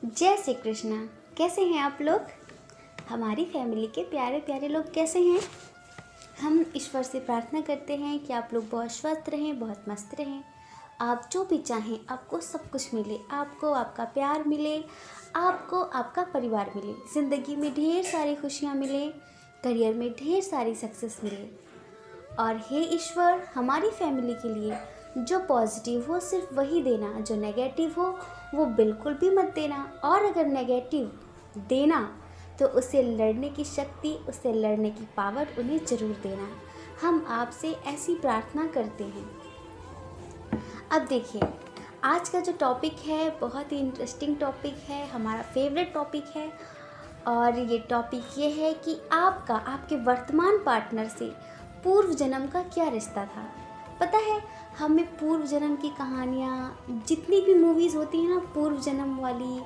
जय श्री कृष्णा। कैसे हैं आप लोग? हमारी फैमिली के प्यारे प्यारे लोग कैसे हैं? हम ईश्वर से प्रार्थना करते हैं कि आप लोग बहुत स्वस्थ रहें, बहुत मस्त रहें। आप जो भी चाहें आपको सब कुछ मिले, आपको आपका प्यार मिले, आपको आपका परिवार मिले, ज़िंदगी में ढेर सारी खुशियाँ मिले, करियर में ढेर सारी सक्सेस मिले। और हे ईश्वर, हमारी फैमिली के लिए जो पॉजिटिव हो सिर्फ वही देना, जो नेगेटिव हो वो बिल्कुल भी मत देना। और अगर नेगेटिव देना तो उससे लड़ने की शक्ति, उससे लड़ने की पावर उन्हें ज़रूर देना। हम आपसे ऐसी प्रार्थना करते हैं। अब देखिए, आज का जो टॉपिक है बहुत ही इंटरेस्टिंग टॉपिक है, हमारा फेवरेट टॉपिक है। और ये टॉपिक ये है कि आपके वर्तमान पार्टनर से पूर्व जन्म का क्या रिश्ता था। पता है, हमें पूर्व जन्म की कहानियाँ, जितनी भी मूवीज़ होती हैं ना पूर्व जन्म वाली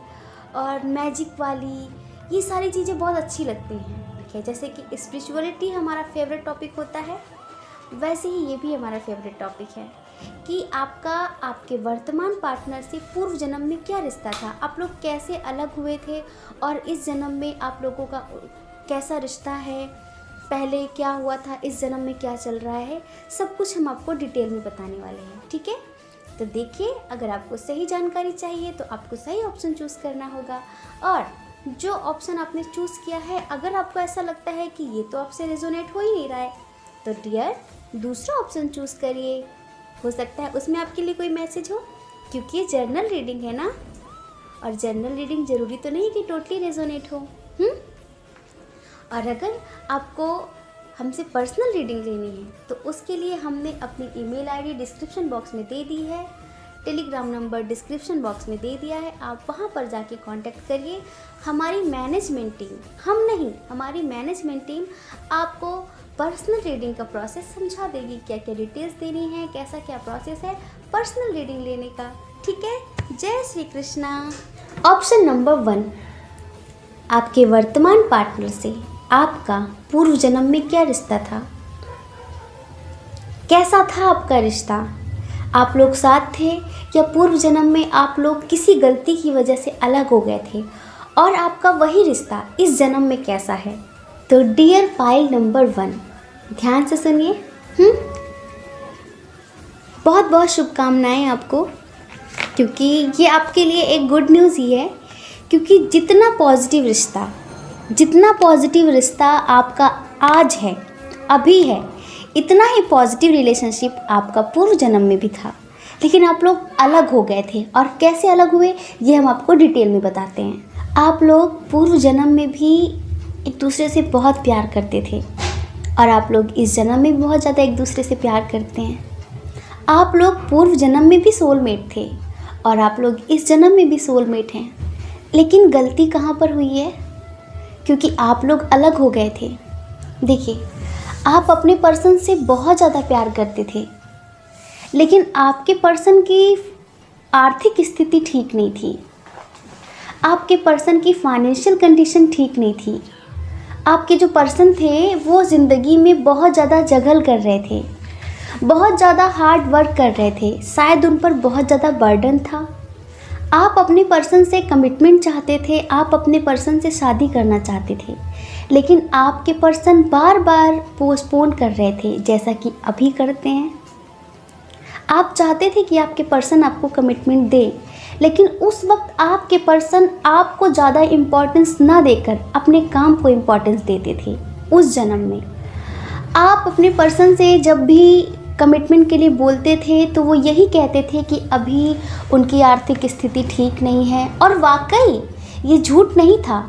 और मैजिक वाली, ये सारी चीज़ें बहुत अच्छी लगती हैं। ठीक है, जैसे कि स्पिरिचुअलिटी हमारा फेवरेट टॉपिक होता है, वैसे ही ये भी हमारा फेवरेट टॉपिक है कि आपके वर्तमान पार्टनर से पूर्व जन्म में क्या रिश्ता था, आप लोग कैसे अलग हुए थे और इस जन्म में आप लोगों का कैसा रिश्ता है, पहले क्या हुआ था, इस जन्म में क्या चल रहा है, सब कुछ हम आपको डिटेल में बताने वाले हैं। ठीक है, तो देखिए, अगर आपको सही जानकारी चाहिए तो आपको सही ऑप्शन चूज़ करना होगा। और जो ऑप्शन आपने चूज़ किया है, अगर आपको ऐसा लगता है कि ये तो आपसे रेजोनेट हो ही नहीं रहा है, तो डियर दूसरा ऑप्शन चूज़ करिए। हो सकता है उसमें आपके लिए कोई मैसेज हो, क्योंकि ये जर्नल रीडिंग है ना, और जर्नल रीडिंग ज़रूरी तो नहीं कि टोटली रेजोनेट हो। और अगर आपको हमसे पर्सनल रीडिंग लेनी है तो उसके लिए हमने अपनी ईमेल आईडी डिस्क्रिप्शन बॉक्स में दे दी है, टेलीग्राम नंबर डिस्क्रिप्शन बॉक्स में दे दिया है, आप वहां पर जाके कांटेक्ट करिए। हमारी मैनेजमेंट टीम, हम नहीं, हमारी मैनेजमेंट टीम आपको पर्सनल रीडिंग का प्रोसेस समझा देगी, क्या क्या डिटेल्स देनी है, कैसा क्या प्रोसेस है पर्सनल रीडिंग लेने का। ठीक है, जय श्री कृष्णा। ऑप्शन नंबर 1, आपके वर्तमान पार्टनर से आपका पूर्व जन्म में क्या रिश्ता था, कैसा था आपका रिश्ता, आप लोग साथ थे या पूर्व जन्म में आप लोग किसी गलती की वजह से अलग हो गए थे, और आपका वही रिश्ता इस जन्म में कैसा है। तो डियर पाइल नंबर 1, ध्यान से सुनिए। बहुत बहुत शुभकामनाएं आपको, क्योंकि ये आपके लिए एक गुड न्यूज़ ही है, क्योंकि जितना पॉजिटिव रिश्ता आपका आज है, अभी है, इतना ही पॉजिटिव रिलेशनशिप आपका पूर्व जन्म में भी था। लेकिन आप लोग अलग हो गए थे, और कैसे अलग हुए ये हम आपको डिटेल में बताते हैं। आप लोग पूर्व जन्म में भी एक दूसरे से बहुत प्यार करते थे, और आप लोग इस जन्म में भी बहुत ज़्यादा एक दूसरे से प्यार करते हैं। आप लोग पूर्व जन्म में भी सोलमेट थे, और आप लोग इस जन्म में भी सोलमेट हैं। लेकिन गलती कहाँ पर हुई है? क्योंकि आप लोग अलग हो गए थे। देखिए, आप अपने पर्सन से बहुत ज़्यादा प्यार करते थे, लेकिन आपके पर्सन की आर्थिक स्थिति ठीक नहीं थी, आपके पर्सन की फाइनेंशियल कंडीशन ठीक नहीं थी। आपके जो पर्सन थे वो ज़िंदगी में बहुत ज़्यादा जगल कर रहे थे, बहुत ज़्यादा हार्ड वर्क कर रहे थे, शायद उन पर बहुत ज़्यादा बर्डन था। आप अपने पर्सन से कमिटमेंट चाहते थे, आप अपने पर्सन से शादी करना चाहते थे, लेकिन आपके पर्सन बार बार पोस्टपोन कर रहे थे, जैसा कि अभी करते हैं। आप चाहते थे कि आपके पर्सन आपको कमिटमेंट दे, लेकिन उस वक्त आपके पर्सन आपको ज़्यादा इम्पोर्टेंस ना देकर अपने काम को इम्पोर्टेंस देते थे। उस जन्म में आप अपने पर्सन से जब भी कमिटमेंट के लिए बोलते थे तो वो यही कहते थे कि अभी उनकी आर्थिक स्थिति ठीक नहीं है, और वाकई ये झूठ नहीं था,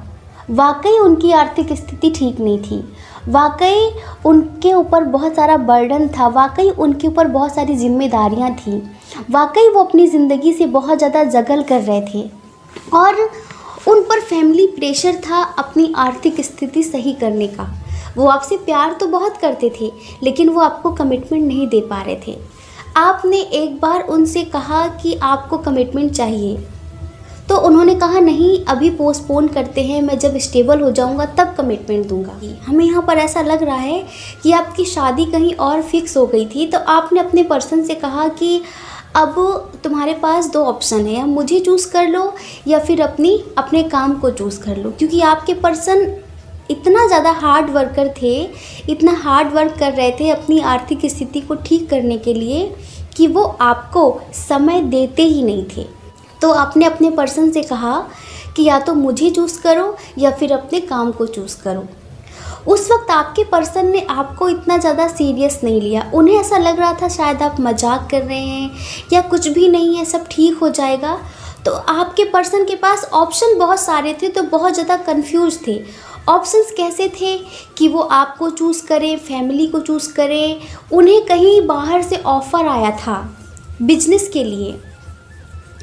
वाकई उनकी आर्थिक स्थिति ठीक नहीं थी, वाकई उनके ऊपर बहुत सारा बर्डन था, वाकई उनके ऊपर बहुत सारी जिम्मेदारियां थी, वाकई वो अपनी ज़िंदगी से बहुत ज़्यादा जगल कर रहे थे, और उन पर फैमिली प्रेशर था अपनी आर्थिक स्थिति सही करने का। वो आपसे प्यार तो बहुत करते थे, लेकिन वो आपको कमिटमेंट नहीं दे पा रहे थे। आपने एक बार उनसे कहा कि आपको कमिटमेंट चाहिए, तो उन्होंने कहा नहीं, अभी पोस्टपोन करते हैं, मैं जब स्टेबल हो जाऊंगा तब कमिटमेंट दूंगा। हमें यहाँ पर ऐसा लग रहा है कि आपकी शादी कहीं और फिक्स हो गई थी, तो आपने अपने पर्सन से कहा कि अब तुम्हारे पास दो ऑप्शन है, या मुझे चूज़ कर लो या फिर अपने काम को चूज़ कर लो। क्योंकि आपके पर्सन इतना ज़्यादा हार्ड वर्कर थे, इतना हार्ड वर्क कर रहे थे अपनी आर्थिक स्थिति को ठीक करने के लिए कि वो आपको समय देते ही नहीं थे। तो आपने अपने पर्सन से कहा कि या तो मुझे चूज़ करो या फिर अपने काम को चूज़ करो। उस वक्त आपके पर्सन ने आपको इतना ज़्यादा सीरियस नहीं लिया। उन्हें ऐसा लग रहा था शायद आप मजाक कर रहे हैं या कुछ भी नहीं है, सब ठीक हो जाएगा। तो आपके पर्सन के पास ऑप्शन बहुत सारे थे, तो बहुत ज़्यादा कंफ्यूज थे। ऑप्शंस कैसे थे कि वो आपको चूज़ करें, फैमिली को चूज़ करें। उन्हें कहीं बाहर से ऑफ़र आया था बिजनेस के लिए,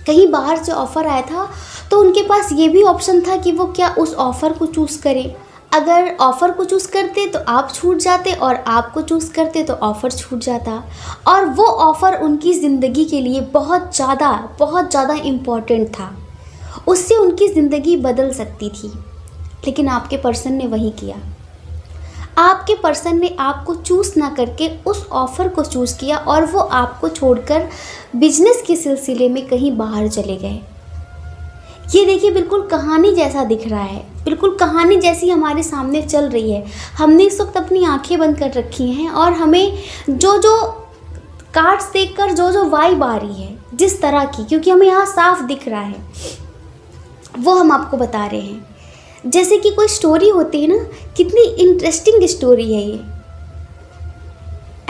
कहीं बाहर से ऑफ़र आया था, तो उनके पास ये भी ऑप्शन था कि वो क्या उस ऑफ़र को चूज़ करें। अगर ऑफ़र को चूज़ करते तो आप छूट जाते, और आपको चूज़ करते तो ऑफ़र छूट जाता। और वो ऑफ़र उनकी ज़िंदगी के लिए बहुत ज़्यादा इम्पॉर्टेंट था, उससे उनकी ज़िंदगी बदल सकती थी। लेकिन आपके पर्सन ने वही किया। आपके पर्सन ने आपको चूज़ ना करके उस ऑफ़र को चूज़ किया, और वो आपको छोड़कर बिजनेस के सिलसिले में कहीं बाहर चले गए। ये देखिए, बिल्कुल कहानी जैसा दिख रहा है, बिल्कुल कहानी जैसी हमारे सामने चल रही है। हमने इस वक्त अपनी आंखें बंद कर रखी हैं, और हमें जो जो कार्ड्स देखकर जो वाइब आ रही है जिस तरह की, क्योंकि हमें यहाँ साफ दिख रहा है, वो हम आपको बता रहे हैं। जैसे कि कोई स्टोरी होती है ना, कितनी इंटरेस्टिंग स्टोरी है ये।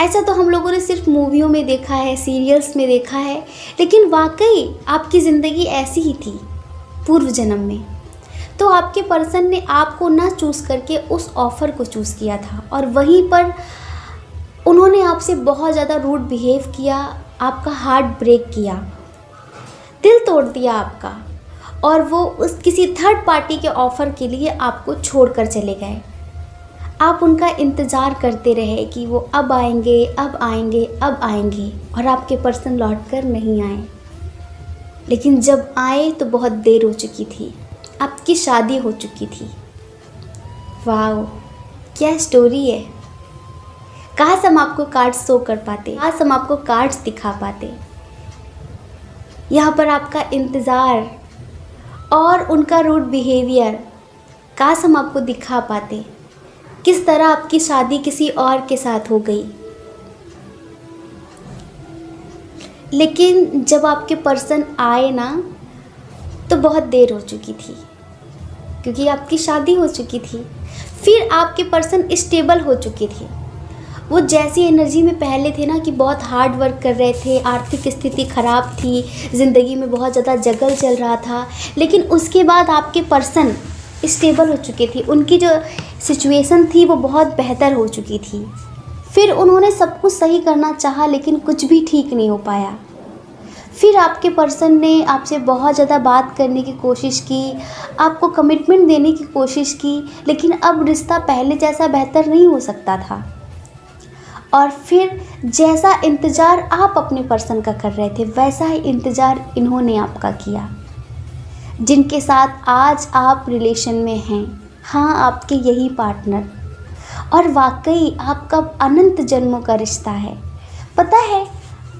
ऐसा तो हम लोगों ने सिर्फ मूवियों में देखा है, सीरियल्स में देखा है, लेकिन वाकई आपकी ज़िंदगी ऐसी ही थी पूर्व जन्म में। तो आपके पर्सन ने आपको ना चूज़ करके उस ऑफ़र को चूज़ किया था, और वहीं पर उन्होंने आपसे बहुत ज़्यादा रूड बिहेव किया, आपका हार्ट ब्रेक किया, दिल तोड़ दिया आपका, और वो उस किसी थर्ड पार्टी के ऑफ़र के लिए आपको छोड़कर चले गए। आप उनका इंतज़ार करते रहे कि वो अब आएंगे, अब आएंगे, अब आएंगे, और आपके पर्सन लौट कर नहीं आए। लेकिन जब आए तो बहुत देर हो चुकी थी, आपकी शादी हो चुकी थी। वाह, क्या स्टोरी है। काश हम आपको कार्ड्स शो कर पाते, काश हम आपको कार्ड्स दिखा पाते। यहाँ पर आपका इंतज़ार और उनका रूड बिहेवियर, काश हम आपको दिखा पाते किस तरह आपकी शादी किसी और के साथ हो गई। लेकिन जब आपके पर्सन आए ना, तो बहुत देर हो चुकी थी, क्योंकि आपकी शादी हो चुकी थी। फिर आपके पर्सन स्टेबल हो चुके थे। वो जैसी एनर्जी में पहले थे ना, कि बहुत हार्ड वर्क कर रहे थे, आर्थिक स्थिति ख़राब थी, ज़िंदगी में बहुत ज़्यादा जगल चल रहा था, लेकिन उसके बाद आपके पर्सन स्टेबल हो चुके थे। उनकी जो सिचुएशन थी वो बहुत बेहतर हो चुकी थी। फिर उन्होंने सब कुछ सही करना चाहा, लेकिन कुछ भी ठीक नहीं हो पाया। फिर आपके पर्सन ने आपसे बहुत ज़्यादा बात करने की कोशिश की, आपको कमिटमेंट देने की कोशिश की, लेकिन अब रिश्ता पहले जैसा बेहतर नहीं हो सकता था। और फिर जैसा इंतज़ार आप अपने पर्सन का कर रहे थे, वैसा ही इंतज़ार इन्होंने आपका किया, जिनके साथ आज आप रिलेशन में हैं। हाँ, आपके यही पार्टनर, और वाकई आपका अनंत जन्मों का रिश्ता है। पता है,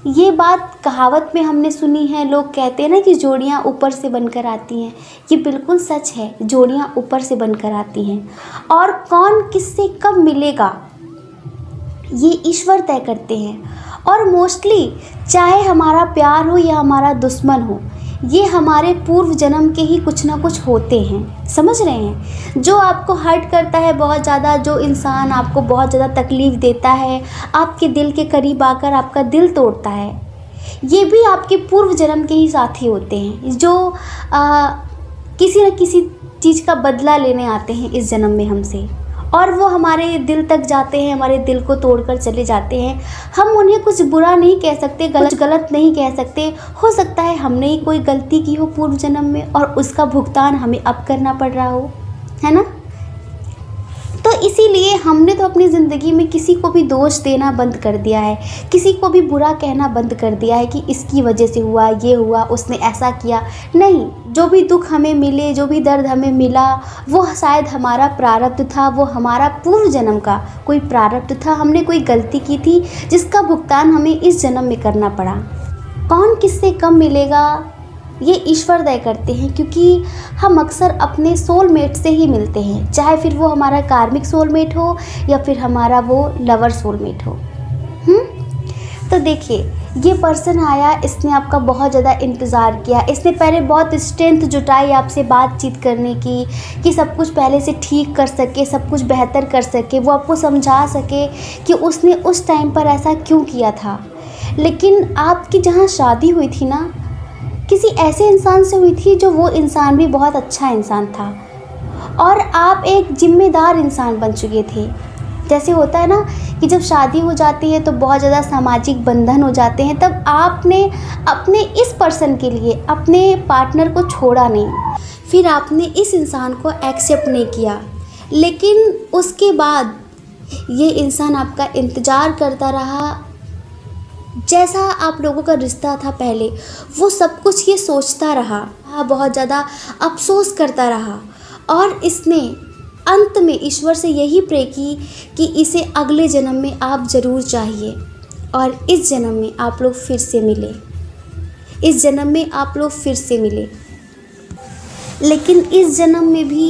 ये बात कहावत में हमने सुनी है, लोग कहते हैं ना कि जोड़ियाँ ऊपर से बनकर आती हैं। ये बिल्कुल सच है, जोड़ियाँ ऊपर से बनकर आती हैं, और कौन किससे कब मिलेगा ये ईश्वर तय करते हैं। और मोस्टली चाहे हमारा प्यार हो या हमारा दुश्मन हो, ये हमारे पूर्व जन्म के ही कुछ ना कुछ होते हैं। समझ रहे हैं? जो आपको हर्ट करता है बहुत ज़्यादा, जो इंसान आपको बहुत ज़्यादा तकलीफ़ देता है, आपके दिल के करीब आकर आपका दिल तोड़ता है, ये भी आपके पूर्व जन्म के ही साथी होते हैं, जो किसी न किसी चीज़ का बदला लेने आते हैं इस जन्म में हमसे, और वो हमारे दिल तक जाते हैं, हमारे दिल को तोड़कर चले जाते हैं। हम उन्हें कुछ बुरा नहीं कह सकते, गलत नहीं कह सकते। हो सकता है हमने ही कोई गलती की हो पूर्व जन्म में, और उसका भुगतान हमें अब करना पड़ रहा हो, है ना? तो इसीलिए हमने तो अपनी ज़िंदगी में किसी को भी दोष देना बंद कर दिया है, किसी को भी बुरा कहना बंद कर दिया है कि इसकी वजह से हुआ, ये हुआ, उसने ऐसा किया। नहीं, जो भी दुख हमें मिले, जो भी दर्द हमें मिला, वो शायद हमारा प्रारब्ध था, वो हमारा पूर्व जन्म का कोई प्रारब्ध था। हमने कोई गलती की थी जिसका भुगतान हमें इस जन्म में करना पड़ा। कौन किससे कम मिलेगा ये ईश्वर तय करते हैं, क्योंकि हम अक्सर अपने सोलमेट से ही मिलते हैं, चाहे फिर वो हमारा कार्मिक सोलमेट हो या फिर हमारा वो लवर सोलमेट हो। तो देखिए, ये पर्सन आया, इसने आपका बहुत ज़्यादा इंतज़ार किया, इसने पहले बहुत स्ट्रेंथ जुटाई आपसे बातचीत करने की कि सब कुछ पहले से ठीक कर सके, सब कुछ बेहतर कर सके, वो आपको समझा सके कि उसने उस टाइम पर ऐसा क्यों किया था। लेकिन आपकी जहाँ शादी हुई थी ना, किसी ऐसे इंसान से हुई थी जो वो इंसान भी बहुत अच्छा इंसान था और आप एक जिम्मेदार इंसान बन चुके थे। जैसे होता है ना कि जब शादी हो जाती है तो बहुत ज़्यादा सामाजिक बंधन हो जाते हैं, तब आपने अपने इस पर्सन के लिए अपने पार्टनर को छोड़ा नहीं, फिर आपने इस इंसान को एक्सेप्ट नहीं किया, लेकिन उसके बाद ये इंसान आपका इंतज़ार करता रहा। जैसा आप लोगों का रिश्ता था पहले, वो सब कुछ ये सोचता रहा, बहुत ज़्यादा अफसोस करता रहा और इसने अंत में ईश्वर से यही प्रे की कि इसे अगले जन्म में आप ज़रूर चाहिए और इस जन्म में आप लोग फिर से मिले, इस जन्म में आप लोग फिर से मिले। लेकिन इस जन्म में भी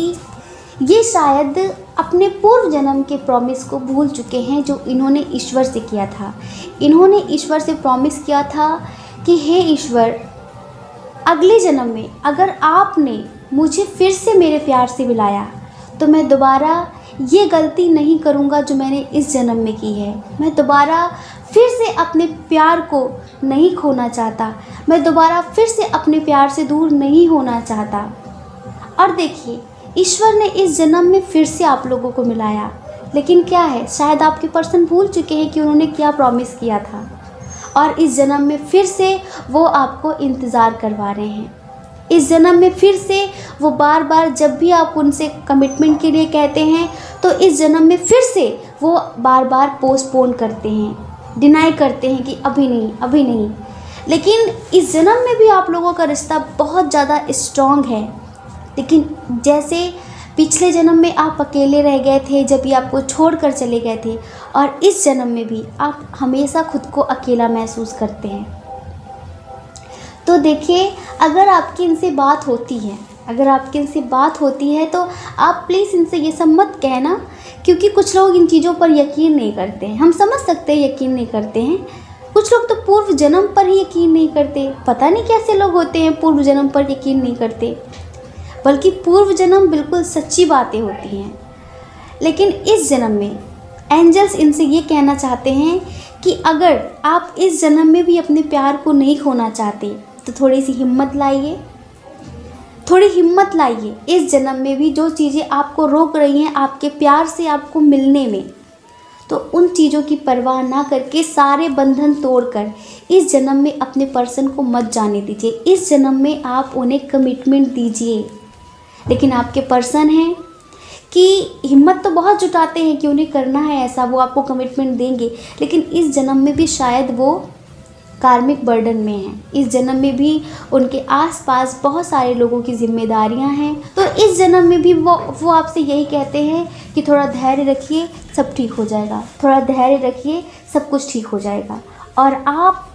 ये शायद अपने पूर्व जन्म के प्रॉमिस को भूल चुके हैं जो इन्होंने ईश्वर से किया था। इन्होंने ईश्वर से प्रॉमिस किया था कि हे ईश्वर, अगले जन्म में अगर आपने मुझे फिर से मेरे प्यार से मिलाया तो मैं दोबारा ये गलती नहीं करूँगा जो मैंने इस जन्म में की है। मैं दोबारा फिर से अपने प्यार को नहीं खोना चाहता, मैं दोबारा फिर से अपने प्यार से दूर नहीं होना चाहता। और देखिए, ईश्वर ने इस जन्म में फिर से आप लोगों को मिलाया, लेकिन क्या है, शायद आपके पर्सन भूल चुके हैं कि उन्होंने क्या प्रॉमिस किया था और इस जन्म में फिर से वो आपको इंतज़ार करवा रहे हैं। इस जन्म में फिर से वो बार बार जब भी आप उनसे कमिटमेंट के लिए कहते हैं तो इस जन्म में फिर से वो बार बार पोस्टपोन करते हैं, डिनाई करते हैं कि अभी नहीं, अभी नहीं। लेकिन इस जन्म में भी आप लोगों का रिश्ता बहुत ज़्यादा स्ट्रॉन्ग है। लेकिन जैसे पिछले जन्म में आप अकेले रह गए थे जब ये आपको छोड़कर चले गए थे, और इस जन्म में भी आप हमेशा खुद को अकेला महसूस करते हैं। तो देखिए, अगर आपकी इनसे बात होती है, अगर आपकी इनसे बात होती है तो आप प्लीज़ इनसे ये सब मत कहना, क्योंकि कुछ लोग इन चीज़ों पर यकीन नहीं करते हैं। हम समझ सकते हैं यकीन नहीं करते हैं, कुछ लोग तो पूर्व जन्म पर ही यकीन नहीं करते। पता नहीं कैसे लोग होते हैं पूर्व जन्म पर यकीन नहीं करते, बल्कि पूर्व जन्म बिल्कुल सच्ची बातें होती हैं। लेकिन इस जन्म में एंजल्स इनसे ये कहना चाहते हैं कि अगर आप इस जन्म में भी अपने प्यार को नहीं खोना चाहते तो थोड़ी सी हिम्मत लाइए, थोड़ी हिम्मत लाइए। इस जन्म में भी जो चीज़ें आपको रोक रही हैं आपके प्यार से आपको मिलने में, तो उन चीज़ों की परवाह ना करके सारे बंधन तोड़कर इस जन्म में अपने पर्सन को मत जाने दीजिए। इस जन्म में आप उन्हें कमिटमेंट दीजिए। लेकिन आपके पर्सन हैं कि हिम्मत तो बहुत जुटाते हैं कि उन्हें करना है ऐसा, वो आपको कमिटमेंट देंगे, लेकिन इस जन्म में भी शायद वो कार्मिक बर्डन में हैं। इस जन्म में भी उनके आसपास बहुत सारे लोगों की जिम्मेदारियां हैं। तो इस जन्म में भी वो आपसे यही कहते हैं कि थोड़ा धैर्य रखिए, सब ठीक हो जाएगा, थोड़ा धैर्य रखिए, सब कुछ ठीक हो जाएगा। और आप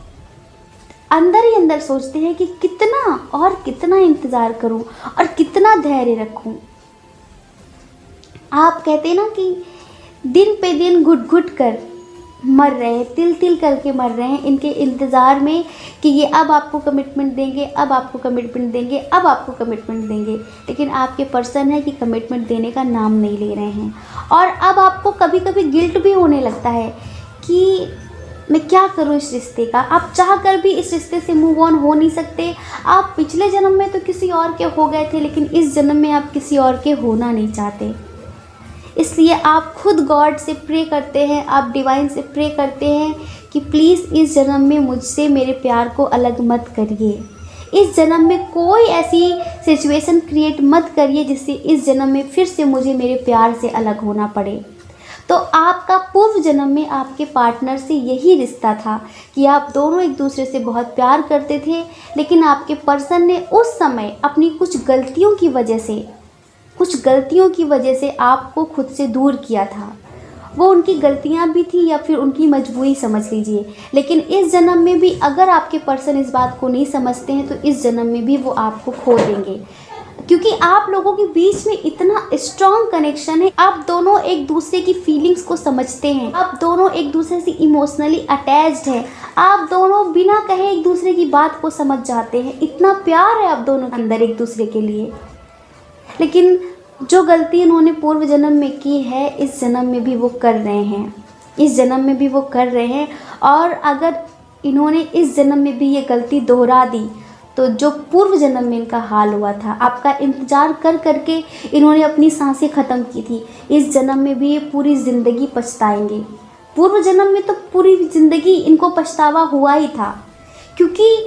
अंदर ही अंदर सोचते हैं कि कितना और कितना इंतज़ार करूं और कितना धैर्य रखूं। आप कहते हैं ना कि दिन पे दिन घुट घुट कर मर रहे हैं, तिल तिल करके मर रहे हैं इनके इंतज़ार में कि ये अब आपको कमिटमेंट देंगे, अब आपको कमिटमेंट देंगे, अब आपको कमिटमेंट देंगे। लेकिन आपके पर्सन है कि कमिटमेंट देने का नाम नहीं ले रहे हैं। और अब आपको कभी कभी गिल्ट भी होने लगता है कि मैं क्या करूं इस रिश्ते का। आप चाह कर भी इस रिश्ते से मूव ऑन हो नहीं सकते। आप पिछले जन्म में तो किसी और के हो गए थे, लेकिन इस जन्म में आप किसी और के होना नहीं चाहते। इसलिए आप खुद गॉड से प्रे करते हैं, आप डिवाइन से प्रे करते हैं कि प्लीज़ इस जन्म में मुझसे मेरे प्यार को अलग मत करिए। इस जन्म में कोई ऐसी सिचुएशन क्रिएट मत करिए जिससे इस जन्म में फिर से मुझे मेरे प्यार से अलग होना पड़े। तो आपका पूर्व जन्म में आपके पार्टनर से यही रिश्ता था कि आप दोनों एक दूसरे से बहुत प्यार करते थे, लेकिन आपके पर्सन ने उस समय अपनी कुछ गलतियों की वजह से आपको खुद से दूर किया था। वो उनकी गलतियां भी थी या फिर उनकी मजबूरी समझ लीजिए। लेकिन इस जन्म में भी अगर आपके पर्सन इस बात को नहीं समझते हैं तो इस जन्म में भी वो आपको खो देंगे, क्योंकि आप लोगों के बीच में इतना स्ट्रॉन्ग कनेक्शन है। आप दोनों एक दूसरे की फीलिंग्स को समझते हैं, आप दोनों एक दूसरे से इमोशनली अटैच्ड हैं, आप दोनों बिना कहे एक दूसरे की बात को समझ जाते हैं। इतना प्यार है आप दोनों के अंदर एक दूसरे के लिए। लेकिन जो गलती इन्होंने पूर्व जन्म में की है इस जन्म में भी वो कर रहे हैं, इस जन्म में भी वो कर रहे हैं। और अगर इन्होंने इस जन्म में भी ये गलती दोहरा दी तो जो पूर्व जन्म में इनका हाल हुआ था, आपका इंतज़ार कर करके इन्होंने अपनी सांसें ख़त्म की थी, इस जन्म में भी ये पूरी ज़िंदगी पछताएंगे। पूर्व जन्म में तो पूरी ज़िंदगी इनको पछतावा हुआ ही था, क्योंकि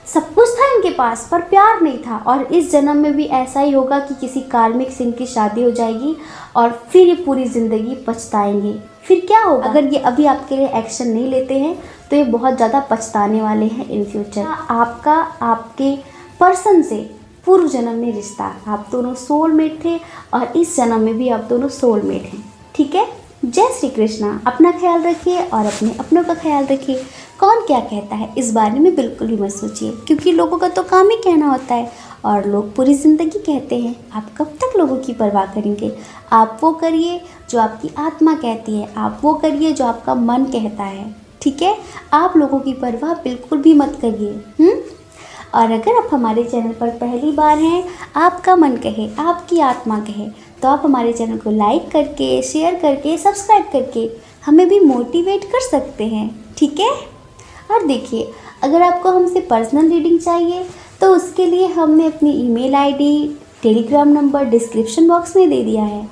सब कुछ था इनके पास पर प्यार नहीं था। और इस जन्म में भी ऐसा ही होगा कि किसी कार्मिक से इनकी शादी हो जाएगी और फिर ये पूरी ज़िंदगी पछताएंगे। फिर क्या होगा अगर ये अभी आपके लिए एक्शन नहीं लेते हैं तो ये बहुत ज़्यादा पछताने वाले हैं इन फ्यूचर। आपका आपके पर्सन से पूर्व जन्म में रिश्ता, आप दोनों सोलमेट थे और इस जन्म में भी आप दोनों सोलमेट हैं। ठीक है, जय श्री कृष्णा। अपना ख्याल रखिए और अपने अपनों का ख्याल रखिए। कौन क्या कहता है इस बारे में बिल्कुल भी मत सोचिए, क्योंकि लोगों का तो काम ही कहना होता है और लोग पूरी ज़िंदगी कहते हैं। आप कब तक लोगों की परवाह करेंगे? आप वो करिए जो आपकी आत्मा कहती है, आप वो करिए जो आपका मन कहता है। ठीक है, आप लोगों की परवाह बिल्कुल भी मत करिए। और अगर आप हमारे चैनल पर पहली बार हैं, आपका मन कहे, आपकी आत्मा कहे, तो आप हमारे चैनल को लाइक करके, शेयर करके, सब्सक्राइब करके हमें भी मोटिवेट कर सकते हैं। ठीक है, और देखिए अगर आपको हमसे पर्सनल रीडिंग चाहिए तो उसके लिए हमने अपनी email ID, Telegram number description box में दे दिया है।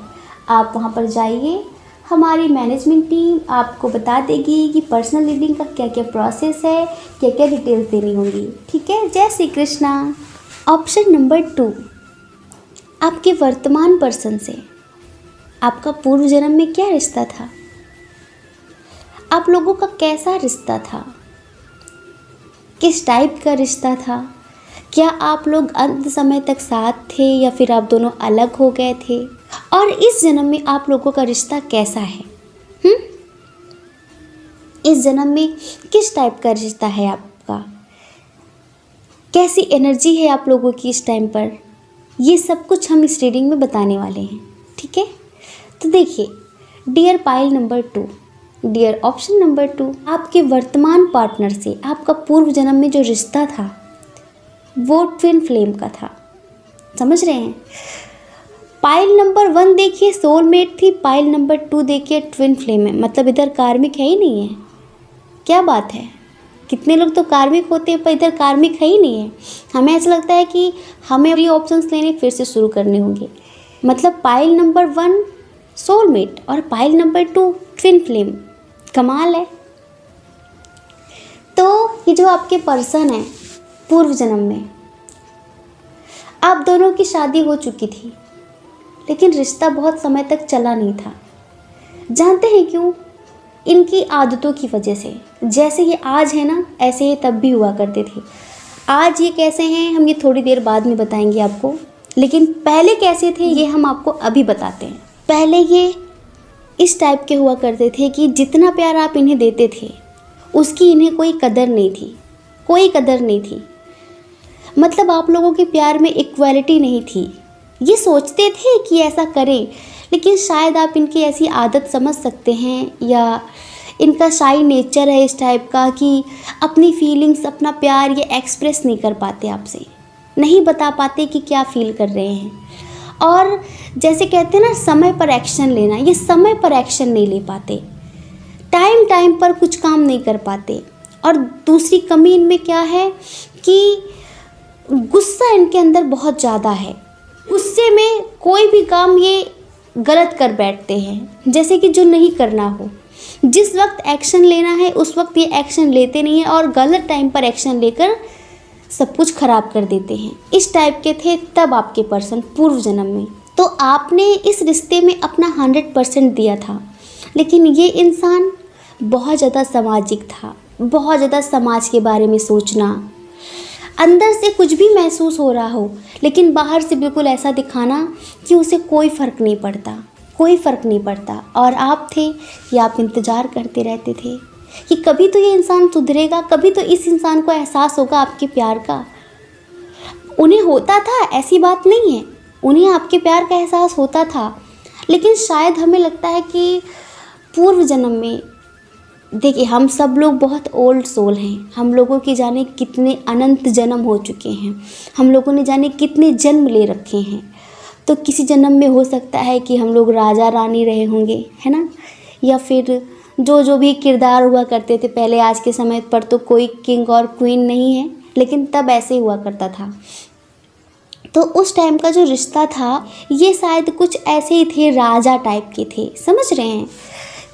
आप वहां पर जाइए, हमारी मैनेजमेंट टीम आपको बता देगी कि पर्सनल रीडिंग का क्या क्या प्रोसेस है, क्या क्या डिटेल्स देनी होंगी। ठीक है, जय श्री कृष्णा। ऑप्शन नंबर 2, आपके वर्तमान पर्सन से आपका पूर्व जन्म में क्या रिश्ता था? आप लोगों का कैसा रिश्ता था? किस टाइप का रिश्ता था? क्या आप लोग अंत समय तक साथ थे या फिर आप दोनों अलग हो गए थे? और इस जन्म में आप लोगों का रिश्ता कैसा है? इस जन्म में किस टाइप का रिश्ता है आपका? कैसी एनर्जी है आप लोगों की इस टाइम पर? ये सब कुछ हम इस रीडिंग में बताने वाले हैं। ठीक है, तो देखिए dear pile number 2, dear option number 2, आपके वर्तमान पार्टनर से आपका पूर्व जन्म में जो रिश्ता था वो ट्विन फ्लेम का था। समझ रहे हैं? पाइल नंबर 1 देखिए सोलमेट थी, पाइल नंबर 2 देखिए ट्विन फ्लेम है, मतलब इधर कार्मिक है ही नहीं है। क्या बात है, कितने लोग तो कार्मिक होते हैं पर इधर कार्मिक है ही नहीं है। हमें ऐसा लगता है कि हमें ये ऑप्शंस लेने फिर से शुरू करने होंगे। मतलब पाइल नंबर 1 सोलमेट और पाइल नंबर 2 ट्विन फ्लेम, कमाल है। तो ये जो आपके पर्सन है पूर्व जन्म में, आप दोनों की शादी हो चुकी थी लेकिन रिश्ता बहुत समय तक चला नहीं था। जानते हैं क्यों? इनकी आदतों की वजह से। जैसे ये आज है ना, ऐसे ये तब भी हुआ करते थे। आज ये कैसे हैं हम ये थोड़ी देर बाद में बताएंगे आपको, लेकिन पहले कैसे थे ये हम आपको अभी बताते हैं। पहले ये इस टाइप के हुआ करते थे कि जितना प्यार आप इन्हें देते थे उसकी इन्हें कोई कदर नहीं थी, कोई कदर नहीं थी। मतलब आप लोगों के प्यार में इक्वालिटी नहीं थी। ये सोचते थे कि ऐसा करें, लेकिन शायद आप इनकी ऐसी आदत समझ सकते हैं या इनका शाई नेचर है इस टाइप का कि अपनी फीलिंग्स, अपना प्यार ये एक्सप्रेस नहीं कर पाते, आपसे नहीं बता पाते कि क्या फील कर रहे हैं। और जैसे कहते हैं ना समय पर एक्शन लेना, ये समय पर एक्शन नहीं ले पाते, टाइम पर कुछ काम नहीं कर पाते। और दूसरी कमी इनमें क्या है कि गुस्सा इनके अंदर बहुत ज़्यादा है। गुस्से में कोई भी काम ये गलत कर बैठते हैं, जैसे कि जो नहीं करना हो। जिस वक्त एक्शन लेना है उस वक्त ये एक्शन लेते नहीं हैं और गलत टाइम पर एक्शन लेकर सब कुछ खराब कर देते हैं। इस टाइप के थे तब आपके पर्सन पूर्व जन्म में। तो आपने इस रिश्ते में अपना 100% दिया था, लेकिन ये इंसान बहुत ज़्यादा सामाजिक था, बहुत ज़्यादा समाज के बारे में सोचना, अंदर से कुछ भी महसूस हो रहा हो लेकिन बाहर से बिल्कुल ऐसा दिखाना कि उसे कोई फ़र्क नहीं पड़ता। कोई फ़र्क नहीं पड़ता। और आप थे कि आप इंतज़ार करते रहते थे कि कभी तो ये इंसान सुधरेगा, कभी तो इस इंसान को एहसास होगा आपके प्यार का। उन्हें होता था, ऐसी बात नहीं है, उन्हें आपके प्यार का एहसास होता था, लेकिन शायद हमें लगता है कि पूर्व जन्म में, देखिए हम सब लोग बहुत ओल्ड सोल हैं, हम लोगों की जाने कितने अनंत जन्म हो चुके हैं, हम लोगों ने जाने कितने जन्म ले रखे हैं। तो किसी जन्म में हो सकता है कि हम लोग राजा रानी रहे होंगे, है ना, या फिर जो भी किरदार हुआ करते थे पहले। आज के समय पर तो कोई किंग और क्वीन नहीं है, लेकिन तब ऐसे हुआ करता था। तो उस टाइम का जो रिश्ता था, ये शायद कुछ ऐसे ही थे, राजा टाइप के थे, समझ रहे हैं,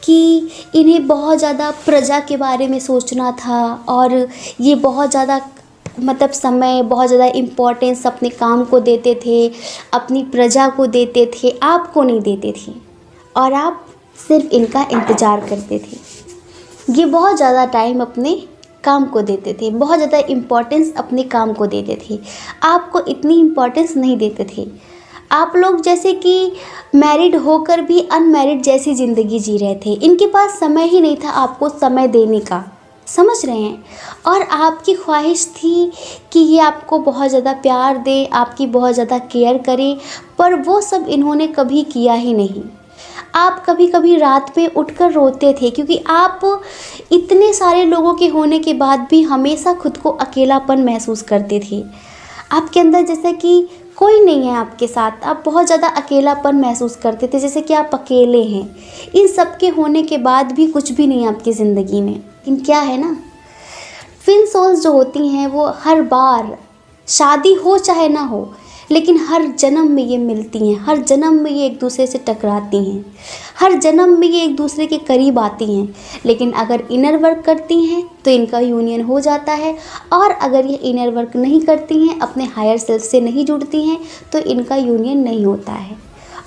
कि इन्हें बहुत ज़्यादा प्रजा के बारे में सोचना था, और ये बहुत ज़्यादा मतलब समय, बहुत ज़्यादा इम्पोर्टेंस अपने काम को देते थे, अपनी प्रजा को देते थे, आपको नहीं देते थे, और आप सिर्फ इनका इंतज़ार करते थे। ये बहुत ज़्यादा टाइम अपने काम को देते थे, बहुत ज़्यादा इम्पोर्टेंस अपने काम को देते थे, आपको इतनी इम्पोर्टेंस नहीं देते थे। आप लोग जैसे कि मैरिड होकर भी अनमैरिड जैसी ज़िंदगी जी रहे थे, इनके पास समय ही नहीं था आपको समय देने का, समझ रहे हैं। और आपकी ख्वाहिश थी कि ये आपको बहुत ज़्यादा प्यार दे, आपकी बहुत ज़्यादा केयर करे, पर वो सब इन्होंने कभी किया ही नहीं। आप कभी कभी रात में उठकर रोते थे, क्योंकि आप इतने सारे लोगों के होने के बाद भी हमेशा खुद को अकेलापन महसूस करते थे। आपके अंदर जैसे कि कोई नहीं है आपके साथ, आप बहुत ज़्यादा अकेलापन महसूस करते थे, जैसे कि आप अकेले हैं। इन सब के होने के बाद भी कुछ भी नहीं है आपकी ज़िंदगी में। लेकिन क्या है ना, ट्विन सोल्स जो होती हैं वो हर बार, शादी हो चाहे ना हो, लेकिन हर जन्म में ये मिलती हैं, हर जन्म में ये एक दूसरे से टकराती हैं, हर जन्म में ये एक दूसरे के करीब आती हैं। लेकिन अगर इनर वर्क करती हैं तो इनका यूनियन हो जाता है, और अगर ये इनर वर्क नहीं करती हैं, अपने हायर सेल्फ से नहीं जुड़ती हैं, तो इनका यूनियन नहीं होता है।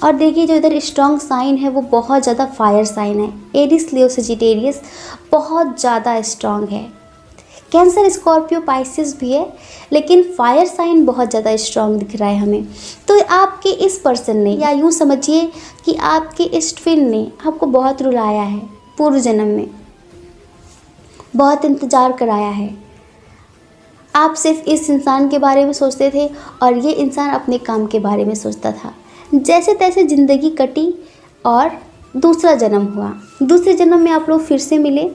और देखिए जो इधर स्ट्रॉन्ग साइन है वो बहुत ज़्यादा फायर साइन है, एरिस, लियो, सजिटेरियस बहुत ज़्यादा स्ट्रॉन्ग है। कैंसर, स्कॉर्पियो, पाइसिस भी है, लेकिन फायर साइन बहुत ज़्यादा स्ट्रॉन्ग दिख रहा है हमें। तो आपके इस पर्सन ने, या यूँ समझिए कि आपके इस ट्विन ने आपको बहुत रुलाया है पूर्व जन्म में, बहुत इंतज़ार कराया है। आप सिर्फ इस इंसान के बारे में सोचते थे और ये इंसान अपने काम के बारे में सोचता था। जैसे तैसे ज़िंदगी कटी और दूसरा जन्म हुआ। दूसरे जन्म में आप लोग फिर से मिले।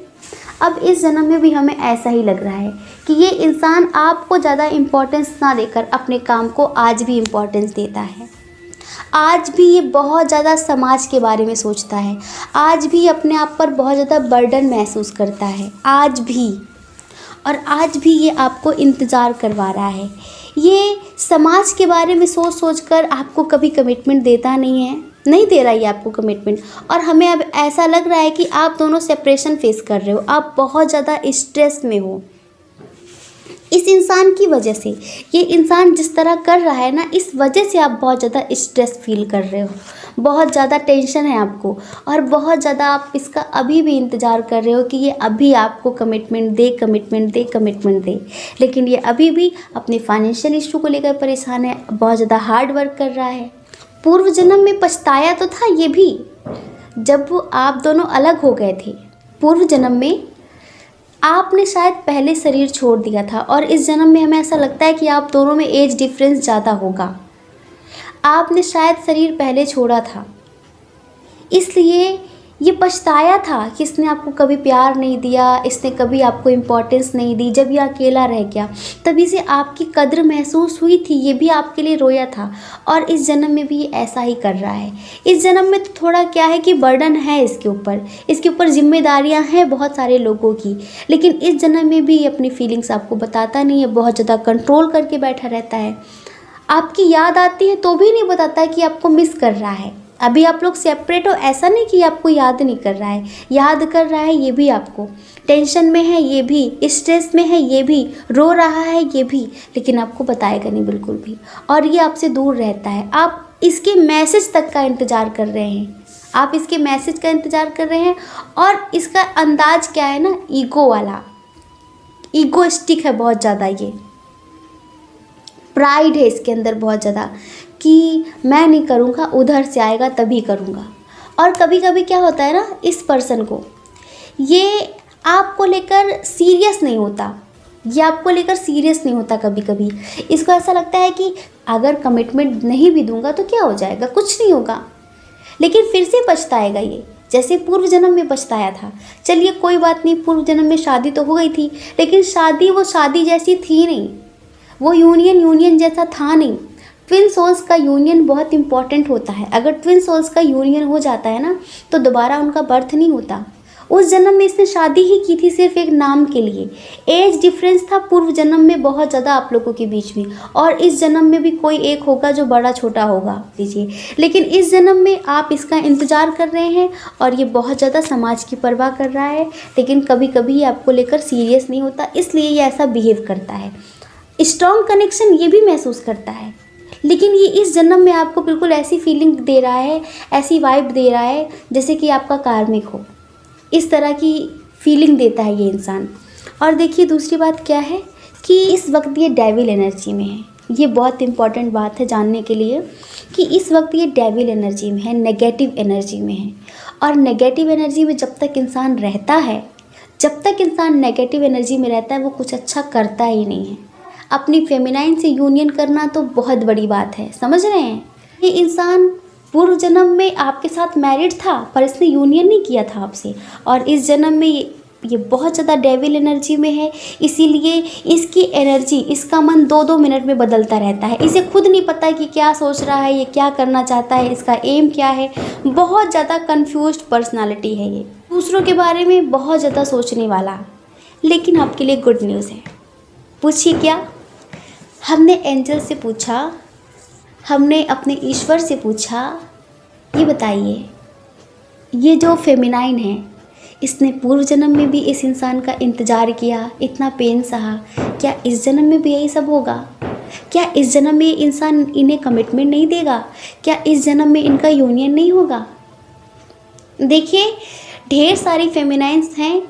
अब इस जन्म में भी हमें ऐसा ही लग रहा है कि ये इंसान आपको ज़्यादा इम्पोर्टेंस ना देकर अपने काम को आज भी इम्पोर्टेंस देता है। आज भी ये बहुत ज़्यादा समाज के बारे में सोचता है, आज भी अपने आप पर बहुत ज़्यादा बर्डन महसूस करता है, आज भी। और आज भी ये आपको इंतज़ार करवा रहा है। ये समाज के बारे में सोच सोच कर आपको कभी कमिटमेंट देता नहीं दे रहा है ये आपको कमिटमेंट। और हमें अब ऐसा लग रहा है कि आप दोनों सेपरेशन फेस कर रहे हो, आप बहुत ज़्यादा स्ट्रेस में हो इस इंसान की वजह से। ये इंसान जिस तरह कर रहा है ना, इस वजह से आप बहुत ज़्यादा स्ट्रेस फील कर रहे हो, बहुत ज़्यादा टेंशन है आपको, और बहुत ज़्यादा आप इसका अभी भी इंतज़ार कर रहे हो कि ये अभी आपको कमिटमेंट दे। लेकिन ये अभी भी अपने फाइनेंशियल इशू को लेकर परेशान है, बहुत ज़्यादा हार्ड वर्क कर रहा है। पूर्व जन्म में पछताया तो था ये भी, जब वो आप दोनों अलग हो गए थे। पूर्व जन्म में आपने शायद पहले शरीर छोड़ दिया था, और इस जन्म में हमें ऐसा लगता है कि आप दोनों में एज डिफरेंस ज़्यादा होगा। आपने शायद शरीर पहले छोड़ा था, इसलिए ये पछताया था कि इसने आपको कभी प्यार नहीं दिया, इसने कभी आपको इम्पोर्टेंस नहीं दी। जब ये अकेला रह गया तभी से आपकी कद्र महसूस हुई थी, ये भी आपके लिए रोया था। और इस जन्म में भी ये ऐसा ही कर रहा है। इस जन्म में तो थोड़ा क्या है कि बर्डन है इसके ऊपर जिम्मेदारियां हैं बहुत सारे लोगों की, लेकिन इस जन्म में भी ये अपनी फीलिंग्स आपको बताता नहीं है, बहुत ज़्यादा कंट्रोल करके बैठा रहता है। आपकी याद आती है तो भी नहीं बताता है कि आपको मिस कर रहा है। अभी आप लोग सेपरेट हो, ऐसा नहीं कि आपको याद नहीं कर रहा है, याद कर रहा है ये भी, आपको टेंशन में है ये भी, स्ट्रेस में है ये भी, रो रहा है ये भी, लेकिन आपको बताएगा नहीं बिल्कुल भी। और ये आपसे दूर रहता है। आप इसके मैसेज तक का इंतज़ार कर रहे हैं, आप इसके मैसेज का इंतज़ार कर रहे हैं। और इसका अंदाज क्या है ना, ईगो वाला, ईगोइस्टिक है बहुत ज़्यादा, ये प्राइड है इसके अंदर बहुत ज़्यादा, कि मैं नहीं करूँगा, उधर से आएगा तभी करूँगा। और कभी कभी क्या होता है ना, इस पर्सन को ये आपको लेकर सीरियस नहीं होता, ये आपको लेकर सीरियस नहीं होता। कभी कभी इसको ऐसा लगता है कि अगर कमिटमेंट नहीं भी दूंगा तो क्या हो जाएगा, कुछ नहीं होगा, लेकिन फिर से पछताएगा ये, जैसे पूर्व जन्म में पछताया था। चलिए कोई बात नहीं, पूर्व जन्म में शादी तो हो गई थी, लेकिन शादी वो शादी जैसी थी नहीं, वो यूनियन जैसा था नहीं। ट्विन सोल्स का यूनियन बहुत इंपॉर्टेंट होता है। अगर ट्विन सोल्स का यूनियन हो जाता है ना, तो दोबारा उनका बर्थ नहीं होता। उस जन्म में इसने शादी ही की थी सिर्फ एक नाम के लिए। एज डिफरेंस था पूर्व जन्म में बहुत ज़्यादा आप लोगों के बीच में, और इस जन्म में भी कोई एक होगा जो बड़ा छोटा होगा लीजिए, लेकिन इस जन्म में आप इसका इंतज़ार कर रहे हैं और ये बहुत ज़्यादा समाज की परवाह कर रहा है, लेकिन कभी कभी ये आपको लेकर सीरियस नहीं होता, इसलिए ये ऐसा बिहेव करता है। स्ट्रॉन्ग कनेक्शन ये भी महसूस करता है, लेकिन ये इस जन्म में आपको बिल्कुल ऐसी फीलिंग दे रहा है, ऐसी वाइब दे रहा है जैसे कि आपका कार्मिक हो। इस तरह की फीलिंग देता है ये इंसान। और देखिए दूसरी बात क्या है कि इस वक्त ये डेविल एनर्जी में है। ये बहुत इंपॉर्टेंट बात है जानने के लिए कि इस वक्त ये डेविल एनर्जी में है, नेगेटिव एनर्जी में है। और नेगेटिव एनर्जी में जब तक इंसान रहता है, जब तक इंसान नेगेटिव एनर्जी में रहता है, वो कुछ अच्छा करता ही नहीं है। अपनी फेमिनाइन से यूनियन करना तो बहुत बड़ी बात है, समझ रहे हैं। ये इंसान पूर्व जन्म में आपके साथ मैरिड था, पर इसने यूनियन नहीं किया था आपसे, और इस जन्म में ये बहुत ज़्यादा डेविल एनर्जी में है। इसीलिए इसकी एनर्जी, इसका मन 2-2 मिनट में बदलता रहता है। इसे खुद नहीं पता कि क्या सोच रहा है, ये क्या करना चाहता है, इसका एम क्या है। बहुत ज़्यादा कन्फ्यूज्ड पर्सनालिटी है ये, दूसरों के बारे में बहुत ज़्यादा सोचने वाला। लेकिन आपके लिए गुड न्यूज़ है। पूछिए क्या? हमने एंजल से पूछा, हमने अपने ईश्वर से पूछा, ये बताइए, ये जो फेमिनाइन है, इसने पूर्व जन्म में भी इस इंसान का इंतज़ार किया, इतना पेन सहा, क्या इस जन्म में भी यही सब होगा? क्या इस जन्म में इंसान इन्हें कमिटमेंट नहीं देगा? क्या इस जन्म में इनका यूनियन नहीं होगा? देखिए ढेर सारी फेमिनाइन्स हैं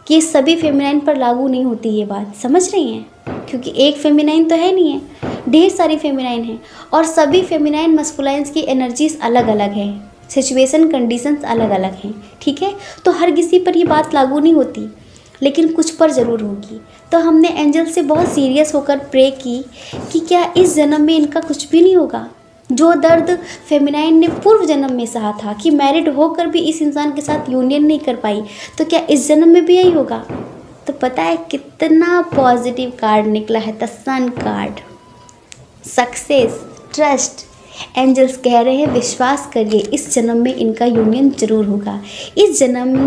कि सभी फेमिनाइन पर लागू नहीं होती ये बात, समझ रही हैं? क्योंकि एक फेमिनाइन तो है नहीं है, ढेर सारी फेमिनाइन हैं, और सभी फेमिनाइन मस्कुलाइन्स की एनर्जीज अलग अलग हैं, सिचुएशन कंडीशंस अलग अलग हैं, ठीक है। तो हर किसी पर ये बात लागू नहीं होती, लेकिन कुछ पर ज़रूर होगी। तो हमने एंजल से बहुत सीरियस होकर प्रे की कि क्या इस जन्म में इनका कुछ भी नहीं होगा? जो दर्द फेमिनाइन ने पूर्व जन्म में सहा था कि मैरिड होकर भी इस इंसान के साथ यूनियन नहीं कर पाई, तो क्या इस जन्म में भी यही होगा? तो पता है कितना पॉजिटिव कार्ड निकला है, the sun card. Success, trust. Angels कह रहे हैं विश्वास करिए, इस जन्म में इनका यूनियन जरूर होगा। इस जन्म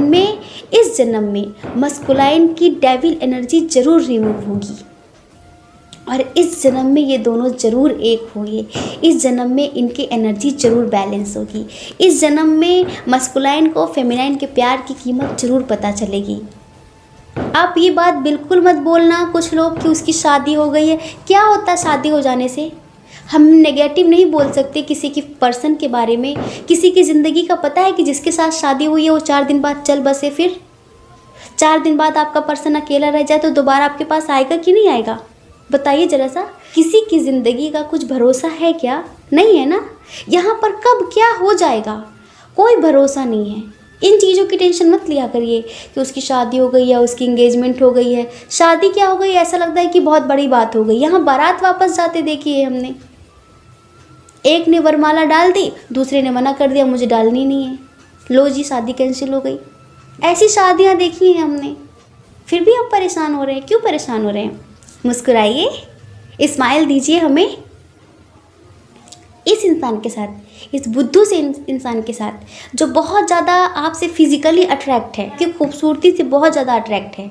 में मस्कुलाइन की डेविल एनर्जी जरूर रिमूव होगी, और इस जन्म में ये दोनों जरूर एक होंगे। इस जन्म में इनकी एनर्जी जरूर बैलेंस होगी। इस जन्म में मस्कुलाइन को फेमिनाइन के प्यार की कीमत जरूर पता चलेगी। आप ये बात बिल्कुल मत बोलना कुछ लोग कि उसकी शादी हो गई है। क्या होता है शादी हो जाने से? हम नेगेटिव नहीं बोल सकते किसी की पर्सन के बारे में। किसी की ज़िंदगी का पता है कि जिसके साथ शादी हुई है वो 4 दिन बाद चल बसे, फिर 4 दिन बाद आपका पर्सन अकेला रह जाए तो दोबारा आपके पास आएगा कि नहीं आएगा? बताइए ज़रा सा। किसी की ज़िंदगी का कुछ भरोसा है क्या? नहीं है ना। यहाँ पर कब क्या हो जाएगा कोई भरोसा नहीं है। इन चीज़ों की टेंशन मत लिया करिए कि उसकी शादी हो गई है, उसकी इंगेजमेंट हो गई है। शादी क्या हो गई, ऐसा लगता है कि बहुत बड़ी बात हो गई। यहाँ बारात वापस जाते देखिए हमने, एक ने वरमाला डाल दी, दूसरे ने मना कर दिया मुझे डालनी नहीं है, लो जी शादी कैंसिल हो गई। ऐसी शादियाँ देखी हैं हमने, फिर भी आप परेशान हो रहे हैं। क्यों परेशान हो रहे हैं? मुस्कुराइए, स्माइल दीजिए हमें। इस इंसान के साथ, इस बुद्धू से इंसान के साथ जो बहुत ज़्यादा आपसे फिज़िकली अट्रैक्ट है, कि खूबसूरती से बहुत ज़्यादा अट्रैक्ट है।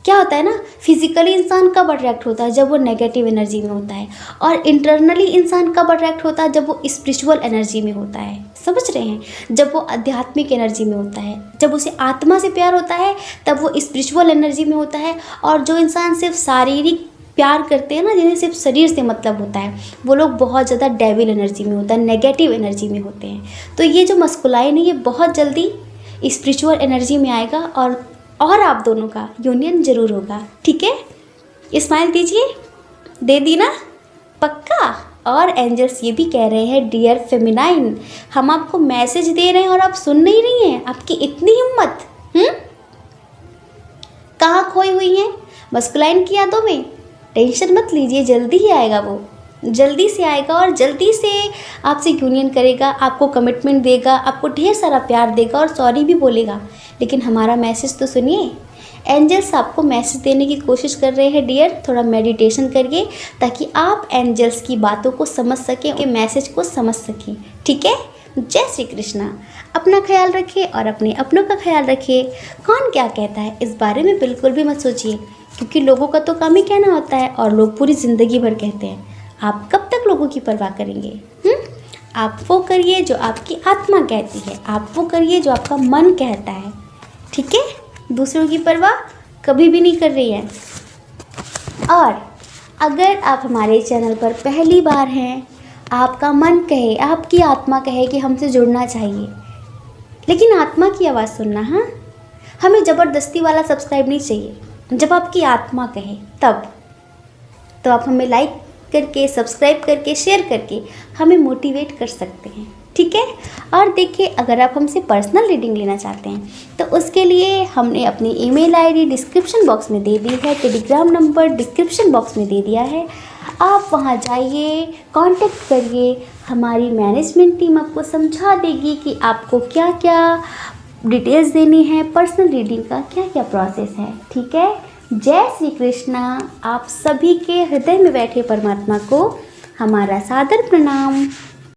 क्या होता है ना, फिज़िकली इंसान कब अट्रैक्ट होता है? जब वो नेगेटिव एनर्जी में होता है। और इंटरनली इंसान कब अट्रैक्ट होता है? जब वो स्पिरिचुअल एनर्जी में होता है। समझ रहे हैं? जब वो आध्यात्मिक एनर्जी में होता है, जब उसे आत्मा से प्यार होता है, तब वो स्पिरिचुअल एनर्जी में होता है। और जो इंसान सिर्फ शारीरिक प्यार करते हैं ना, जिन्हें सिर्फ शरीर से मतलब होता है, वो लोग बहुत ज़्यादा डेविल एनर्जी में होता है, नेगेटिव एनर्जी में होते हैं। तो ये जो मस्कुलाइन है ये बहुत जल्दी स्पिरिचुअल एनर्जी में आएगा, और आप दोनों का यूनियन ज़रूर होगा। ठीक है, स्माइल दीजिए, दे दी ना? पक्का? और एंजल्स ये भी कह रहे हैं, डियर फेमिनाइन, हम आपको मैसेज दे रहे हैं और आप सुन नहीं रही हैं। आपकी इतनी हिम्मत, कहाँ खोई हुई हैं? मस्कुलाइन की यादों में? टेंशन मत लीजिए, जल्दी ही आएगा, वो जल्दी से आएगा और जल्दी से आपसे यूनियन करेगा, आपको कमिटमेंट देगा, आपको ढेर सारा प्यार देगा और सॉरी भी बोलेगा। लेकिन हमारा मैसेज तो सुनिए। एंजल्स आपको मैसेज देने की कोशिश कर रहे हैं डियर, थोड़ा मेडिटेशन करिए ताकि आप एंजल्स की बातों को समझ सकें, उनके मैसेज को समझ सकें। ठीक है? जय श्री कृष्णा। अपना ख्याल रखिए और अपने अपनों का ख्याल रखिए। कौन क्या कहता है इस बारे में बिल्कुल भी मत सोचिए, क्योंकि लोगों का तो काम ही कहना होता है और लोग पूरी ज़िंदगी भर कहते हैं। आप कब तक लोगों की परवाह करेंगे? आप वो करिए जो आपकी आत्मा कहती है, आप वो करिए जो आपका मन कहता है। ठीक है? दूसरों की परवाह कभी भी नहीं कर रही है। और अगर आप हमारे चैनल पर पहली बार हैं, आपका मन कहे, आपकी आत्मा कहे कि हमसे जुड़ना चाहिए, लेकिन आत्मा की आवाज़ सुनना। हाँ, हमें ज़बरदस्ती वाला सब्सक्राइब नहीं चाहिए। जब आपकी आत्मा कहे तब तो आप हमें लाइक करके, सब्सक्राइब करके, शेयर करके हमें मोटिवेट कर सकते हैं। ठीक है? और देखिए, अगर आप हमसे पर्सनल रीडिंग लेना चाहते हैं तो उसके लिए हमने अपनी ईमेल आईडी डिस्क्रिप्शन बॉक्स में दे दी है, टेलीग्राम नंबर डिस्क्रिप्शन बॉक्स में दे दिया है। आप वहां जाइए, कांटेक्ट करिए, हमारी मैनेजमेंट टीम आपको समझा देगी कि आपको क्या क्या डिटेल्स देनी है, पर्सनल रीडिंग का क्या क्या प्रोसेस है। ठीक है? जय श्री कृष्णा। आप सभी के हृदय में बैठे परमात्मा को हमारा सादर प्रणाम।